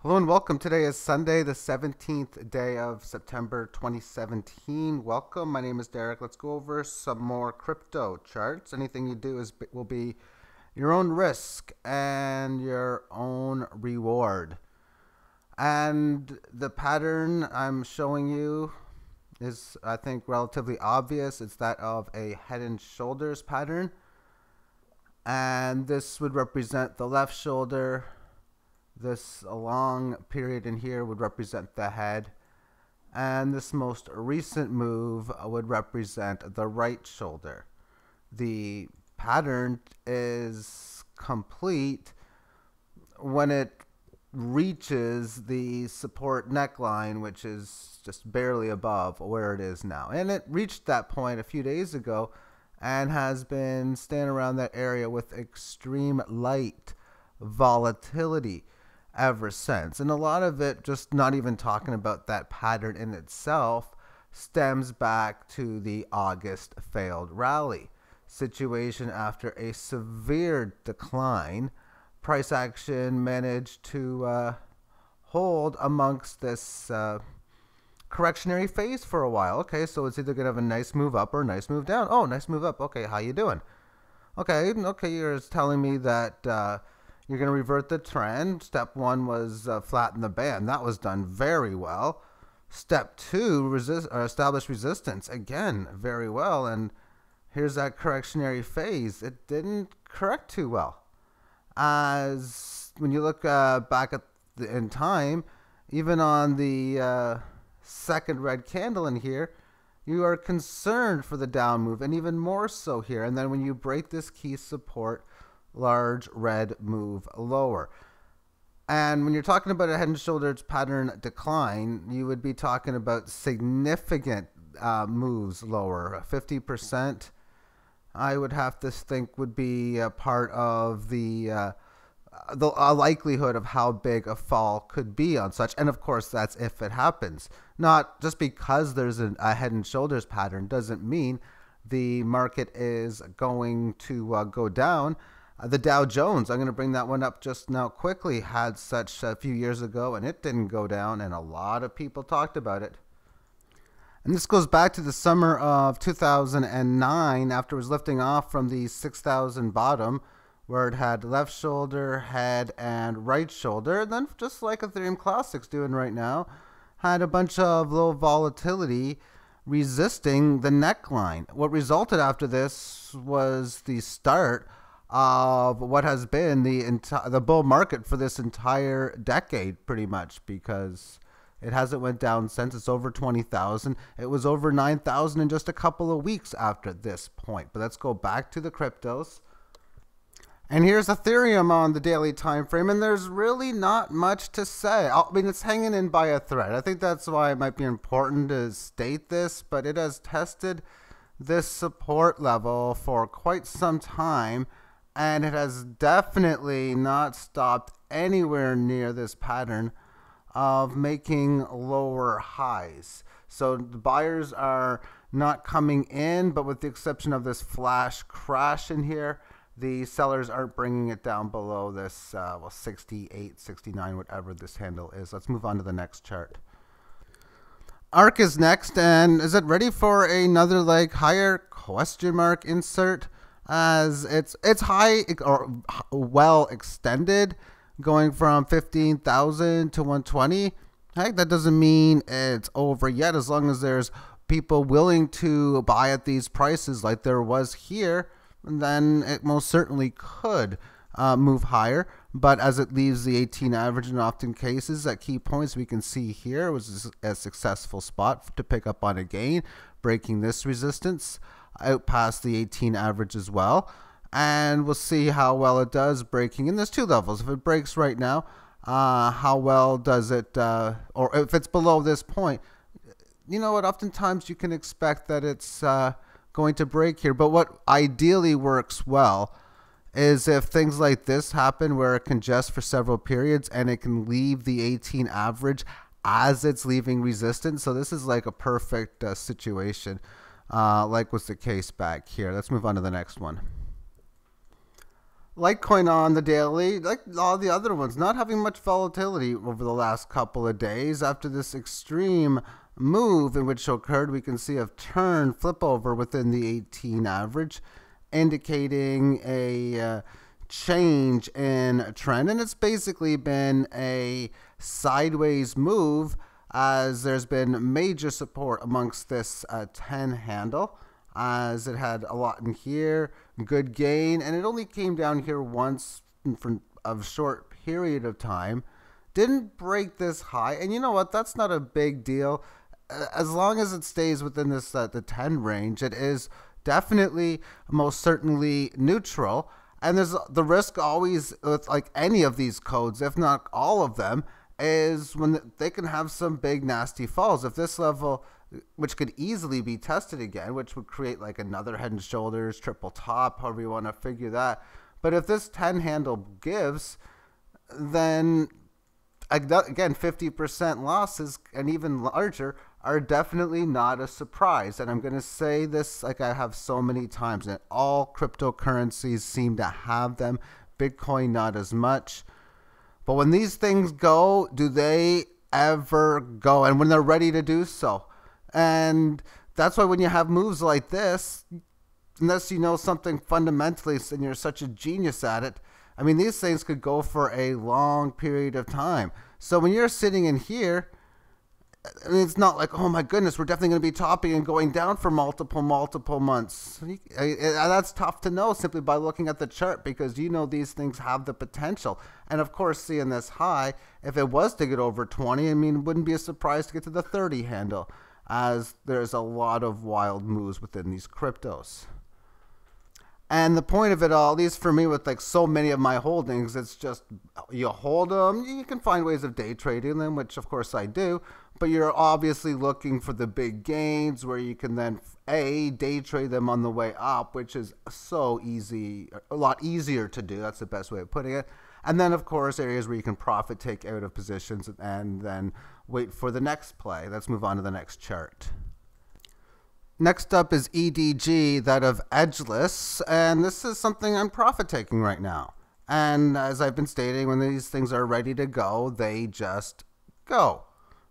Hello and welcome. Today is Sunday, the 17th day of September 2017. Welcome. My name is Derek. Let's go over some more crypto charts. Anything you do will be your own risk and your own reward. And the pattern I'm showing you is, I think, relatively obvious. It's that of a head and shoulders pattern. And this would represent the left shoulder. This long period in here would represent the head, and this most recent move would represent the right shoulder. The pattern is complete when it reaches the support neckline, which is just barely above where it is now. And it reached that point a few days ago and has been staying around that area with extreme light volatility ever since. And a lot of it, just not even talking about that pattern in itself, stems back to the August failed rally situation. After a severe decline, price action managed to hold amongst this correctionary phase for a while. Okay, so it's either going to have a nice move up or a nice move down. Oh, nice move up. Okay, how you doing? Okay, you're telling me that you're going to revert the trend. Step one was flatten the band. That was done very well. Step two, establish resistance. Again, very well. And here's that correctionary phase. It didn't correct too well. As when you look back in time, even on the second red candle in here, you are concerned for the down move, and even more so here. And then when you break this key support, large red move lower. And when you're talking about a head and shoulders pattern decline, you would be talking about significant moves lower. 50%, I would have to think, would be a part of the likelihood of how big a fall could be on such. And of course, that's if it happens. Not just because there's a head and shoulders pattern doesn't mean the market is going to go down. The Dow Jones, I'm going to bring that one up just now quickly, had such a few years ago, and it didn't go down, and a lot of people talked about it. And this goes back to the summer of 2009, after it was lifting off from the 6,000 bottom, where it had left shoulder, head, and right shoulder. And then, just like Ethereum Classic's doing right now, had a bunch of low volatility resisting the neckline. What resulted after this was the start of what has been the bull market for this entire decade, pretty much, because it hasn't went down since. It's over 20,000. It was over 9,000 in just a couple of weeks after this point. But let's go back to the cryptos. And here's Ethereum on the daily time frame, and there's really not much to say. I mean, it's hanging in by a thread. I think that's why it might be important to state this, but it has tested this support level for quite some time, and it has definitely not stopped anywhere near this pattern of making lower highs. So the buyers are not coming in, but with the exception of this flash crash in here, the sellers aren't bringing it down below this 68, 69, whatever this handle is. Let's move on to the next chart. ARK is next, and is it ready for another leg higher? Question mark insert. As it's high or well extended, going from 15,000 to 120. Heck, that doesn't mean it's over yet, as long as there's people willing to buy at these prices like there was here, then it most certainly could move higher. But as it leaves the 18 average in often cases at key points, we can see here it was a successful spot to pick up on a gain, breaking this resistance out past the 18 average as well. And we'll see how well it does breaking. And there's two levels. If it breaks right now, how well does it, or if it's below this point, you know what, oftentimes you can expect that it's going to break here. But what ideally works well is if things like this happen where it congests for several periods and it can leave the 18 average as it's leaving resistance. So this is like a perfect situation, like was the case back here. Let's move on to the next one. Litecoin on the daily, like all the other ones, not having much volatility over the last couple of days after this extreme move in which occurred. We can see a turn flip over within the 18 average, indicating a change in trend. And it's basically been a sideways move as there's been major support amongst this 10 handle, as it had a lot in here, good gain, and it only came down here once for a short period of time. Didn't break this high, and you know what? That's not a big deal. As long as it stays within this the 10 range, it is definitely most certainly neutral. And there's the risk always with like any of these codes, if not all of them, is when they can have some big nasty falls. If this level, which could easily be tested again, which would create like another head and shoulders, triple top, however you want to figure that. But if this 10 handle gives, then again, 50% losses and even larger are definitely not a surprise. And I'm going to say this like I have so many times, and all cryptocurrencies seem to have them. Bitcoin, not as much. But when these things go, do they ever go? And when they're ready to do so. And that's why when you have moves like this, unless you know something fundamentally and you're such a genius at it, I mean, these things could go for a long period of time. So when you're sitting in here, I mean, it's not like, oh my goodness, we're definitely going to be topping and going down for multiple months. That's tough to know simply by looking at the chart, because you know these things have the potential. And of course, seeing this high, if it was to get over 20, I mean, it wouldn't be a surprise to get to the 30 handle, as there's a lot of wild moves within these cryptos. And the point of it all, at least for me with like so many of my holdings, it's just you hold them, you can find ways of day trading them, which of course I do, but you're obviously looking for the big gains where you can then day trade them on the way up, which is so easy, a lot easier to do. That's the best way of putting it. And then of course areas where you can profit take out of positions and then wait for the next play. Let's move on to the next chart. Next up is EDG, that of Edgeless, and this is something I'm profit taking right now. And as I've been stating, when these things are ready to go, they just go.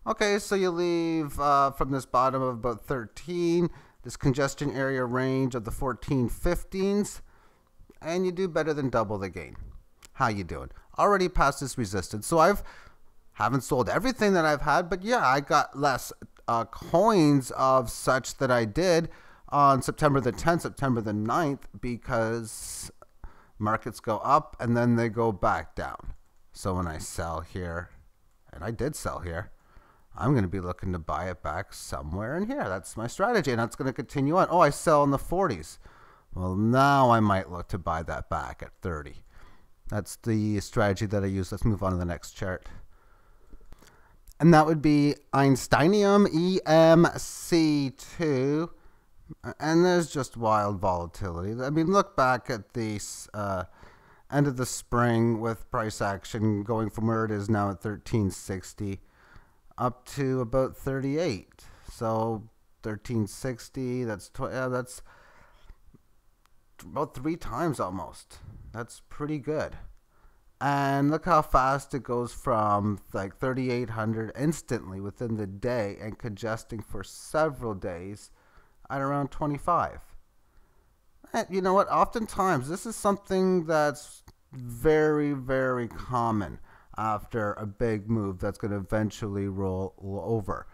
Okay, so you leave from this bottom of about 13, this congestion area range of the 14-15s, and you do better than double the gain. How you doing? Already past this resistance. So haven't sold everything that I've had, but yeah, I got less coins of such that I did on September the 10th, September the 9th, because markets go up and then they go back down. So when I sell here, and I did sell here, I'm going to be looking to buy it back somewhere in here. That's my strategy, and that's going to continue on. Oh, I sell in the 40s. Well, now I might look to buy that back at 30. That's the strategy that I use. Let's move on to the next chart. And that would be Einsteinium EMC2. And there's just wild volatility. I mean, look back at the end of the spring with price action going from where it is now at 1360 up to about 38. So 1360, that's about 3 times almost. That's pretty good. And look how fast it goes from like 3,800 instantly within the day and congesting for several days at around 25. And you know what? Oftentimes, this is something that's very, very common after a big move that's going to eventually roll over.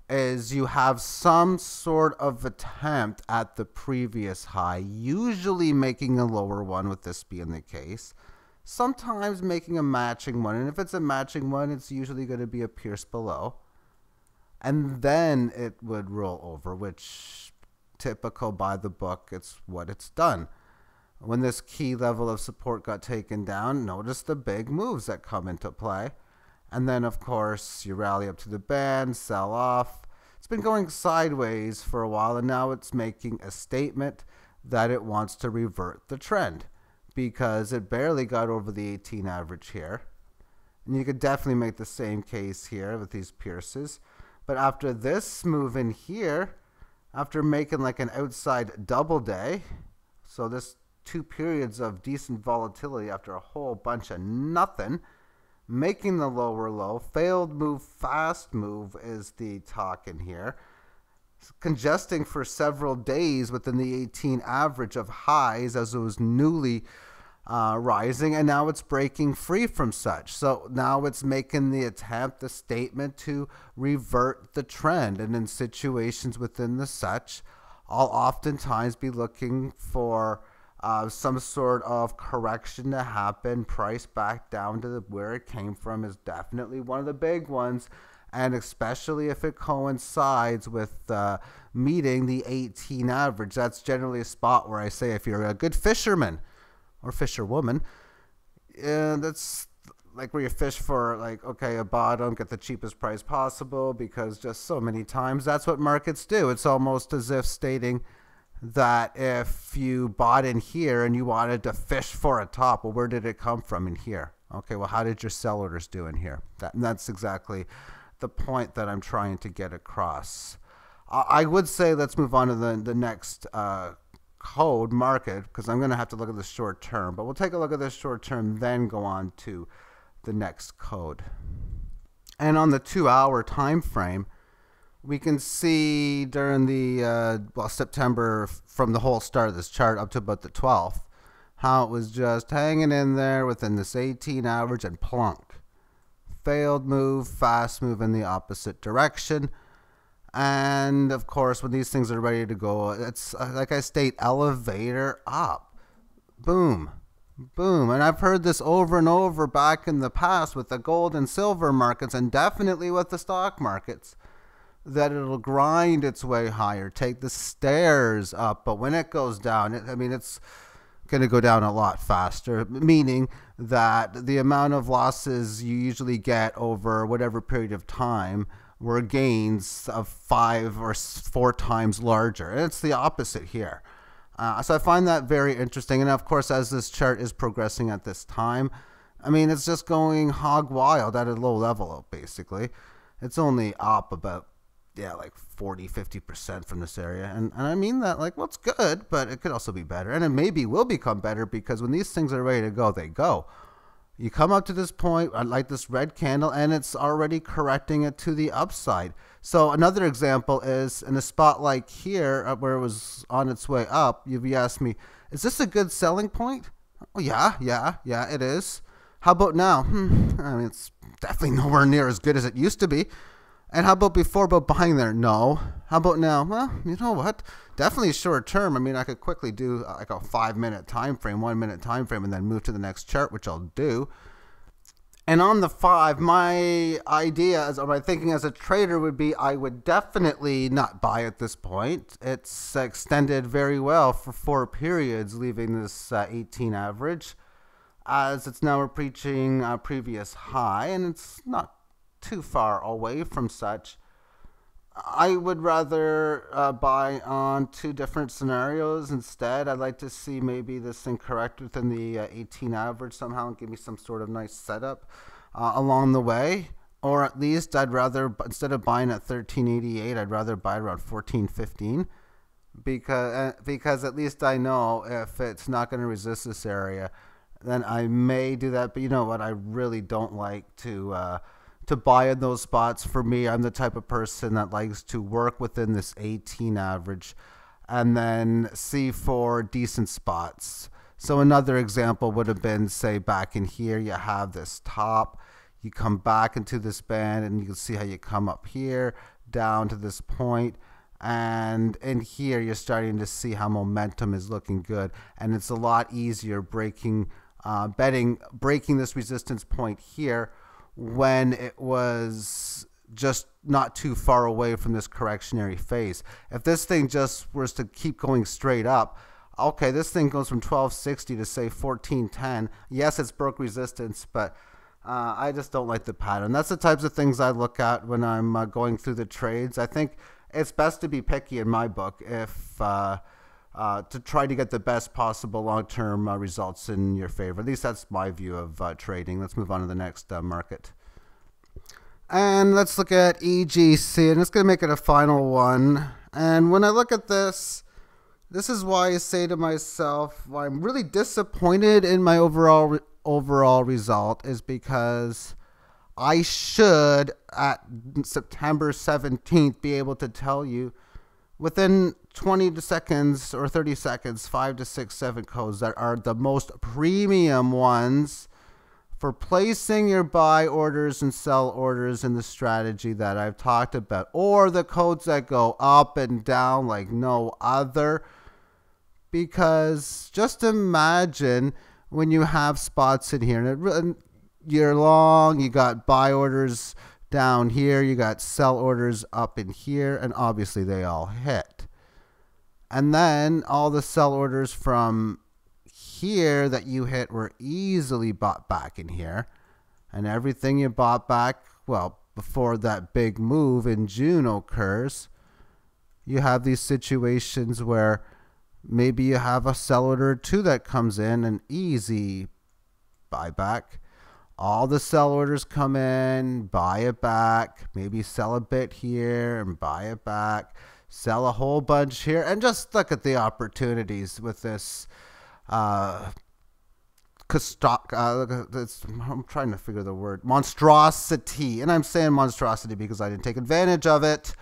Is you have some sort of attempt at the previous high, usually making a lower one, with this being the case. Sometimes making a matching one, and if it's a matching one, it's usually going to be a pierce below, and then it would roll over, which typical by the book, it's what it's done. When this key level of support got taken down, notice the big moves that come into play, and then of course you rally up to the band, sell off. It's been going sideways for a while, and now it's making a statement that it wants to revert the trend, because it barely got over the 18 average here. And you could definitely make the same case here with these pierces. But after this move in here, after making like an outside double day, so this 2 periods of decent volatility after a whole bunch of nothing, making the lower low. Failed move, fast move is the talk in here. Congesting for several days within the 18 average of highs as it was newly rising, and now it's breaking free from such. So now it's making the attempt, the statement to revert the trend. And in situations within the such, I'll oftentimes be looking for some sort of correction to happen. Price back down to where it came from is definitely one of the big ones. And especially if it coincides with meeting the 18 average. That's generally a spot where I say if you're a good fisherman or fisherwoman, and that's like where you fish for, like, okay, a bottom, get the cheapest price possible, because just so many times that's what markets do. It's almost as if stating that if you bought in here and you wanted to fish for a top, well, where did it come from in here? Okay, well, how did your sell orders do in here? That's exactly the point that I'm trying to get across. I would say let's move on to the next code market, because I'm going to have to look at the short term, but we'll take a look at the short term, then go on to the next code. And on the 2-hour time frame, we can see during the September, from the whole start of this chart up to about the 12th, how it was just hanging in there within this 18 average and plunk. Failed move, fast move in the opposite direction. And of course, when these things are ready to go, it's like I state, elevator up. Boom. Boom. And I've heard this over and over back in the past with the gold and silver markets, and definitely with the stock markets, that it'll grind its way higher, take the stairs up. But when it goes down, it's going to go down a lot faster, meaning that the amount of losses you usually get over whatever period of time were gains of 5 or 4 times larger. And it's the opposite here. So I find that very interesting. And of course, as this chart is progressing at this time, it's just going hog wild at a low level, basically. It's only up about, like 40-50% from this area. And I mean that, like, well, it's good, but it could also be better. And it maybe will become better, because when these things are ready to go, they go. You come up to this point, like this red candle, and it's already correcting it to the upside. So another example is in a spot like here, where it was on its way up, you've asked me, is this a good selling point? Oh, yeah, it is. How about now? It's definitely nowhere near as good as it used to be. And how about before, about buying there? No. How about now? Well, you know what? Definitely short term. I could quickly do like a 5-minute time frame, 1-minute time frame, and then move to the next chart, which I'll do. And on the 5, my idea, or my thinking as a trader would be, I would definitely not buy at this point. It's extended very well for 4 periods, leaving this 18 average, as it's now approaching a previous high, and it's not too far away from such. I would rather buy on 2 different scenarios instead. I'd like to see maybe this thing correct within the 18 average somehow and give me some sort of nice setup along the way. Or at least I'd rather, instead of buying at 1388, I'd rather buy around 1415, because at least I know if it's not going to resist this area, then I may do that. But you know what? I really don't like to buy in those spots. For me, I'm the type of person that likes to work within this 18 average and then see for decent spots. So another example would have been, say, back in here, you have this top, you come back into this band, and you can see how you come up here down to this point, and in here you're starting to see how momentum is looking good, and it's a lot easier breaking this resistance point here when it was just not too far away from this correctionary phase. If this thing just was to keep going straight up, okay, this thing goes from 1260 to say 1410. Yes, it's broke resistance, but I just don't like the pattern. That's the types of things I look at when I'm going through the trades. I think it's best to be picky in my book if to try to get the best possible long-term results in your favor. At least that's my view of trading. Let's move on to the next market. And let's look at EGC, and it's going to make it a final one. And when I look at this, This is why I say to myself, why I'm really disappointed in my overall result is because I should at September 17th be able to tell you within 20 seconds or 30 seconds, 5 to 6, 7 codes that are the most premium ones for placing your buy orders and sell orders in the strategy that I've talked about, or the codes that go up and down like no other. Because just imagine when you have spots in here and you're long, you got buy orders down here, you got sell orders up in here, and obviously they all hit. And then all the sell orders from here that you hit were easily bought back in here. And everything you bought back, well, before that big move in June occurs, you have these situations where maybe you have a sell order or two that comes in, an easy buyback. All the sell orders come in, buy it back, maybe sell a bit here and buy it back, sell a whole bunch here, and just look at the opportunities with this. I'm trying to figure the word, monstrosity, and I'm saying monstrosity because I didn't take advantage of it.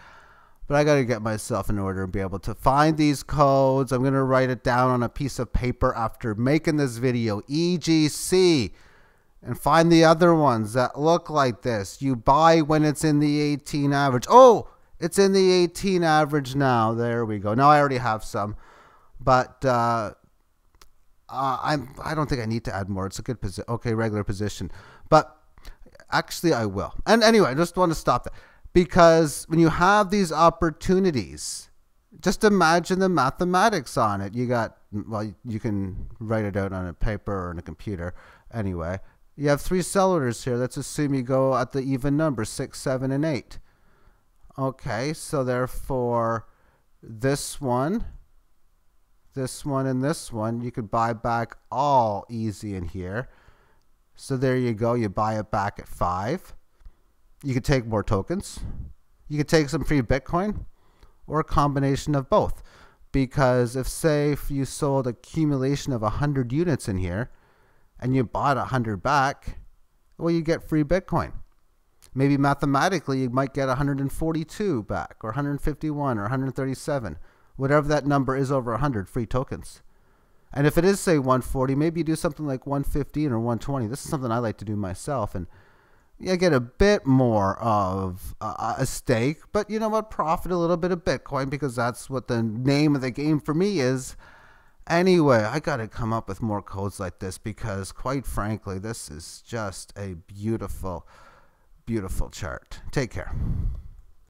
But I got to get myself in order and be able to find these codes. I'm going to write it down on a piece of paper after making this video, EGC, and find the other ones that look like this. You buy when it's in the 18 average. Oh, it's in the 18 average now. There we go. Now I already have some, but I don't think I need to add more. It's a good position. Okay, regular position, but actually I will. And anyway, I just want to stop that. Because when you have these opportunities, just imagine the mathematics on it. You got, well, you can write it out on a paper or on a computer. Anyway, you have 3 sell orders here. Let's assume you go at the even number, 6, 7, and 8. Okay, so therefore, this one, and this one, you could buy back all easy in here. So there you go. You buy it back at 5. You could take more tokens. You could take some free Bitcoin or a combination of both. Because if you sold accumulation of 100 units in here and you bought 100 back, well, you get free Bitcoin. Maybe mathematically you might get 142 back or 151 or 137. Whatever that number is over 100 free tokens. And if it is, say, 140, maybe you do something like 115 or 120. This is something I like to do myself. And you get a bit more of a stake, but you know what? Profit a little bit of Bitcoin because that's what the name of the game for me is. Anyway, I got to come up with more codes like this because, quite frankly, this is just a beautiful, beautiful chart. Take care.